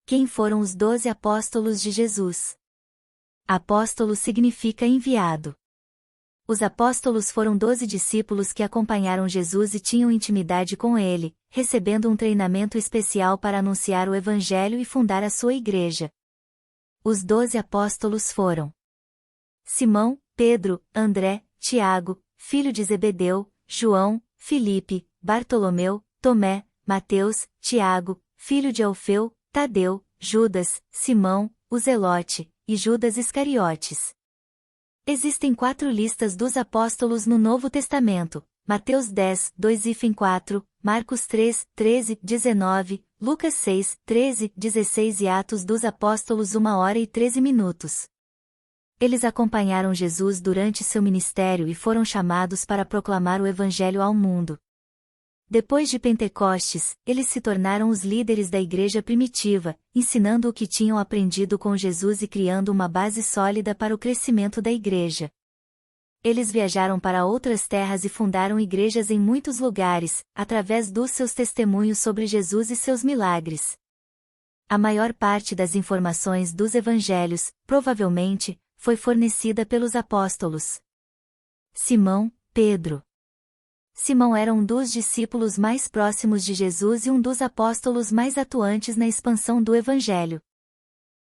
Quem foram os 12 apóstolos de Jesus? Apóstolo significa enviado. Os apóstolos foram 12 discípulos que acompanharam Jesus e tinham intimidade com ele, recebendo um treinamento especial para anunciar o Evangelho e fundar a sua igreja. Os 12 apóstolos foram Simão, Pedro, André, Tiago, filho de Zebedeu, João, Filipe, Bartolomeu, Tomé, Mateus, Tiago, filho de Alfeu, Tadeu, Judas, Simão, o Zelote, e Judas Iscariotes. Existem 4 listas dos apóstolos no Novo Testamento: Mateus 10, 2-4, Marcos 3, 13, 19, Lucas 6, 13, 16 e Atos dos Apóstolos 1h13. Eles acompanharam Jesus durante seu ministério e foram chamados para proclamar o Evangelho ao mundo. Depois de Pentecostes, eles se tornaram os líderes da igreja primitiva, ensinando o que tinham aprendido com Jesus e criando uma base sólida para o crescimento da igreja. Eles viajaram para outras terras e fundaram igrejas em muitos lugares, através dos seus testemunhos sobre Jesus e seus milagres. A maior parte das informações dos evangelhos, provavelmente, foi fornecida pelos apóstolos. Simão, Pedro. Simão era um dos discípulos mais próximos de Jesus e um dos apóstolos mais atuantes na expansão do Evangelho.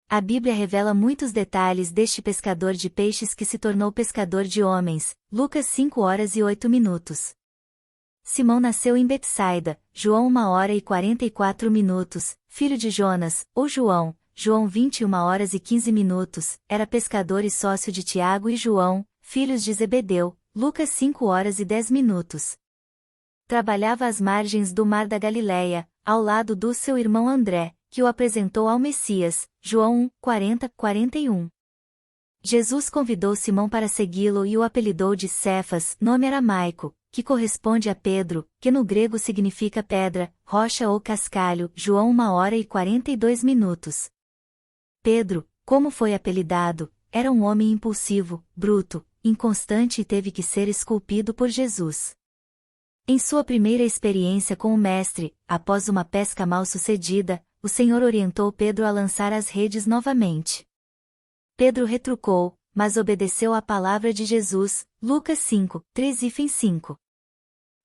A Bíblia revela muitos detalhes deste pescador de peixes que se tornou pescador de homens, Lucas 5h08. Simão nasceu em Betsaida, João 1h44, filho de Jonas, ou João 21h15, era pescador e sócio de Tiago e João, filhos de Zebedeu, Lucas 5h10. Trabalhava às margens do Mar da Galileia, ao lado do seu irmão André, que o apresentou ao Messias, João 1:40-41. Jesus convidou Simão para segui-lo e o apelidou de Cefas, nome aramaico, que corresponde a Pedro, que no grego significa pedra, rocha ou cascalho, João 1h42. Pedro, como foi apelidado, era um homem impulsivo, bruto, inconstante e teve que ser esculpido por Jesus. Em sua primeira experiência com o Mestre, após uma pesca mal-sucedida, o Senhor orientou Pedro a lançar as redes novamente. Pedro retrucou, mas obedeceu à palavra de Jesus, Lucas 5:3-5.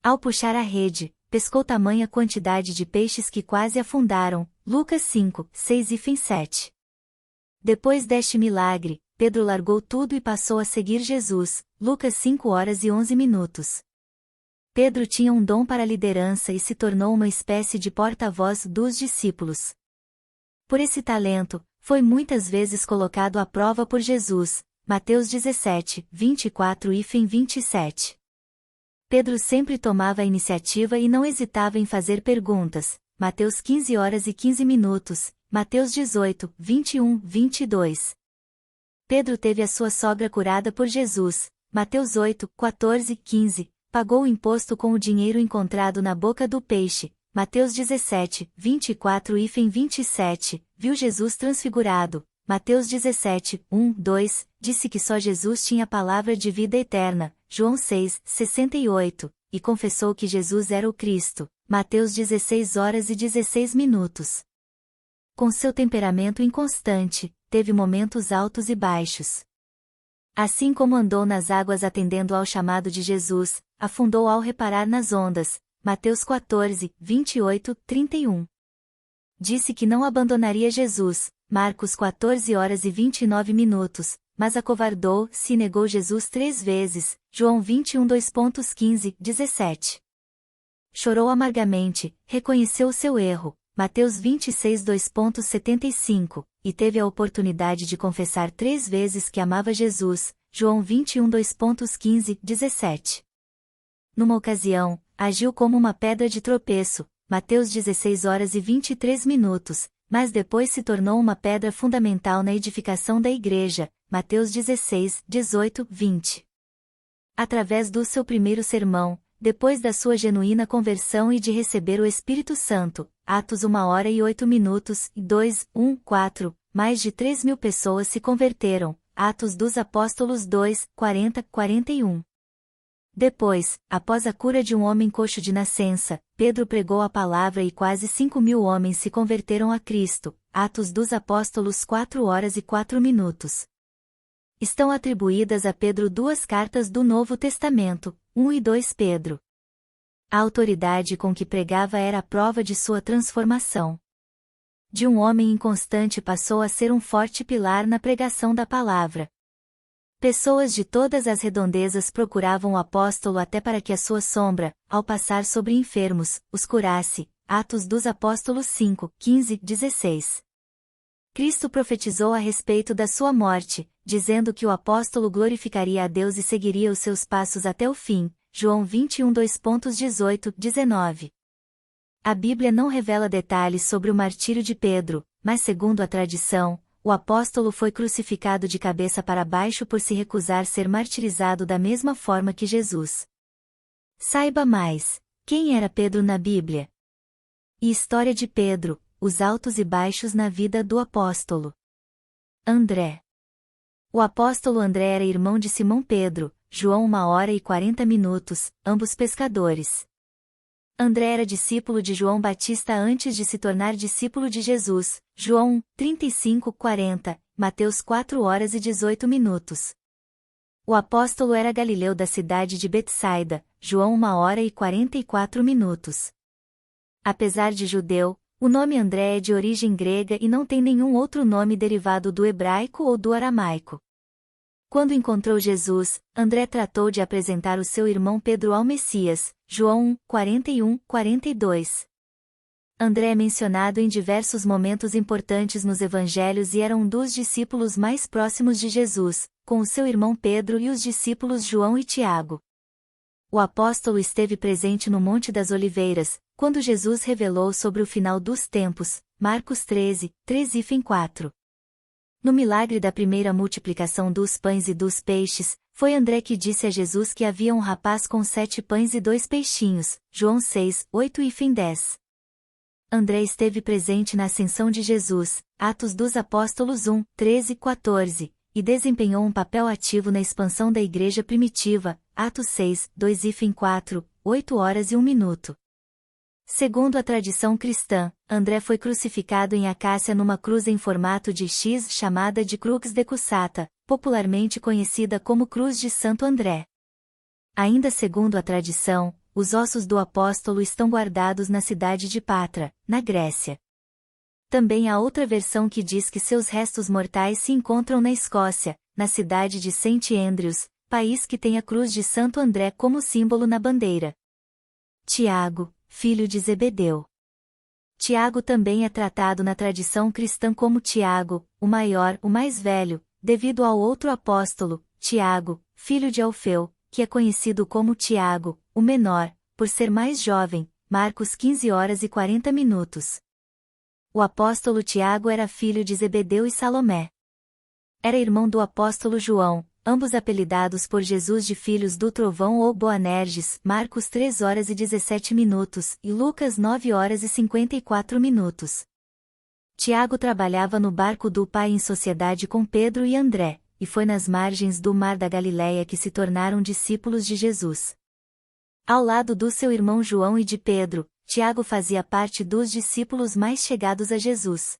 Ao puxar a rede, pescou tamanha quantidade de peixes que quase afundaram, Lucas 5:6-7. Depois deste milagre, Pedro largou tudo e passou a seguir Jesus, Lucas 5h11. Pedro tinha um dom para a liderança e se tornou uma espécie de porta-voz dos discípulos. Por esse talento, foi muitas vezes colocado à prova por Jesus, Mateus 17:24-27. Pedro sempre tomava a iniciativa e não hesitava em fazer perguntas, Mateus 15h15, Mateus 18:21-22. Pedro teve a sua sogra curada por Jesus, Mateus 8:14-15. Pagou o imposto com o dinheiro encontrado na boca do peixe, Mateus 17:24-27, viu Jesus transfigurado, Mateus 17:1-2, disse que só Jesus tinha a palavra de vida eterna, João 6:68, e confessou que Jesus era o Cristo, Mateus 16h16. Com seu temperamento inconstante, teve momentos altos e baixos. Assim como andou nas águas atendendo ao chamado de Jesus, afundou ao reparar nas ondas, Mateus 14:28-31. Disse que não abandonaria Jesus, Marcos 14h29, mas acovardou-se e negou Jesus 3 vezes, João 21:2-15-17. Chorou amargamente, reconheceu seu erro, Mateus 26:2-75, e teve a oportunidade de confessar 3 vezes que amava Jesus, João 21:2-15-17. Numa ocasião, agiu como uma pedra de tropeço, Mateus 16h23, mas depois se tornou uma pedra fundamental na edificação da igreja, Mateus 16:18-20. Através do seu primeiro sermão, depois da sua genuína conversão e de receber o Espírito Santo, Atos 1h08, 2:1-4, mais de 3.000 pessoas se converteram, Atos dos Apóstolos 2:40-41. Depois, após a cura de um homem coxo de nascença, Pedro pregou a palavra e quase 5.000 homens se converteram a Cristo. Atos dos Apóstolos 4 horas e 4 minutos. Estão atribuídas a Pedro 2 cartas do Novo Testamento, 1 e 2 Pedro. A autoridade com que pregava era a prova de sua transformação. De um homem inconstante passou a ser um forte pilar na pregação da palavra. Pessoas de todas as redondezas procuravam o apóstolo até para que a sua sombra, ao passar sobre enfermos, os curasse. Atos dos Apóstolos 5, 15, 16. Cristo profetizou a respeito da sua morte, dizendo que o apóstolo glorificaria a Deus e seguiria os seus passos até o fim. João 21, 2.18, 19. A Bíblia não revela detalhes sobre o martírio de Pedro, mas segundo a tradição, o apóstolo foi crucificado de cabeça para baixo por se recusar ser martirizado da mesma forma que Jesus. Saiba mais: quem era Pedro na Bíblia? E história de Pedro, os altos e baixos na vida do apóstolo. André. O apóstolo André era irmão de Simão Pedro, João 1 hora e 40 minutos, ambos pescadores. André era discípulo de João Batista antes de se tornar discípulo de Jesus, João 35, 40, Mateus 4 horas e 18 minutos. O apóstolo era galileu da cidade de Betsaida, João 1 hora e 44 minutos. Apesar de judeu, o nome André é de origem grega e não tem nenhum outro nome derivado do hebraico ou do aramaico. Quando encontrou Jesus, André tratou de apresentar o seu irmão Pedro ao Messias, João 1, 41, 42. André é mencionado em diversos momentos importantes nos evangelhos e era um dos discípulos mais próximos de Jesus, com o seu irmão Pedro e os discípulos João e Tiago. O apóstolo esteve presente no Monte das Oliveiras, quando Jesus revelou sobre o final dos tempos, Marcos 13, 3-4. No milagre da primeira multiplicação dos pães e dos peixes, foi André que disse a Jesus que havia um rapaz com 7 pães e 2 peixinhos, João 6, 8-10. André esteve presente na ascensão de Jesus, Atos dos Apóstolos 1, 13-14, e desempenhou um papel ativo na expansão da igreja primitiva, Atos 6, 2-4, 8 horas e 1 minuto. Segundo a tradição cristã, André foi crucificado em Acácia numa cruz em formato de X chamada de Crux de Cussata, popularmente conhecida como Cruz de Santo André. Ainda segundo a tradição, os ossos do apóstolo estão guardados na cidade de Patra, na Grécia. Também há outra versão que diz que seus restos mortais se encontram na Escócia, na cidade de St. Andrews, país que tem a Cruz de Santo André como símbolo na bandeira. Tiago, filho de Zebedeu. Tiago também é tratado na tradição cristã como Tiago, o maior, o mais velho, devido ao outro apóstolo, Tiago, filho de Alfeu, que é conhecido como Tiago, o menor, por ser mais jovem, Marcos 15 horas e 40 minutos. O apóstolo Tiago era filho de Zebedeu e Salomé. Era irmão do apóstolo João, ambos apelidados por Jesus de filhos do trovão ou Boanerges, Marcos 3 horas e 17 minutos, e Lucas 9 horas e 54 minutos. Tiago trabalhava no barco do pai em sociedade com Pedro e André, e foi nas margens do mar da Galileia que se tornaram discípulos de Jesus. Ao lado do seu irmão João e de Pedro, Tiago fazia parte dos discípulos mais chegados a Jesus.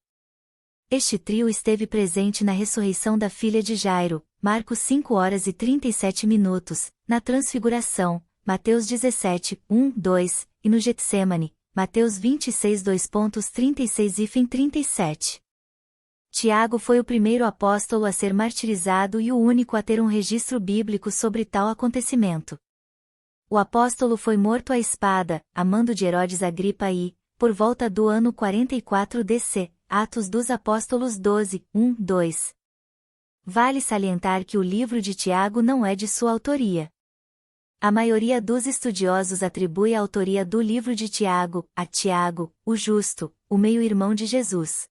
Este trio esteve presente na ressurreição da filha de Jairo, Marcos 5 horas e 37 minutos, na Transfiguração, Mateus 17, 1, 2, e no Getsêmani, Mateus 26, 2.36 e 37. Tiago foi o primeiro apóstolo a ser martirizado e o único a ter um registro bíblico sobre tal acontecimento. O apóstolo foi morto à espada, a mando de Herodes Agripa e, por volta do ano 44 DC, Atos dos Apóstolos 12, 1, 2. Vale salientar que o livro de Tiago não é de sua autoria. A maioria dos estudiosos atribui a autoria do livro de Tiago, a Tiago, o justo, o meio-irmão de Jesus.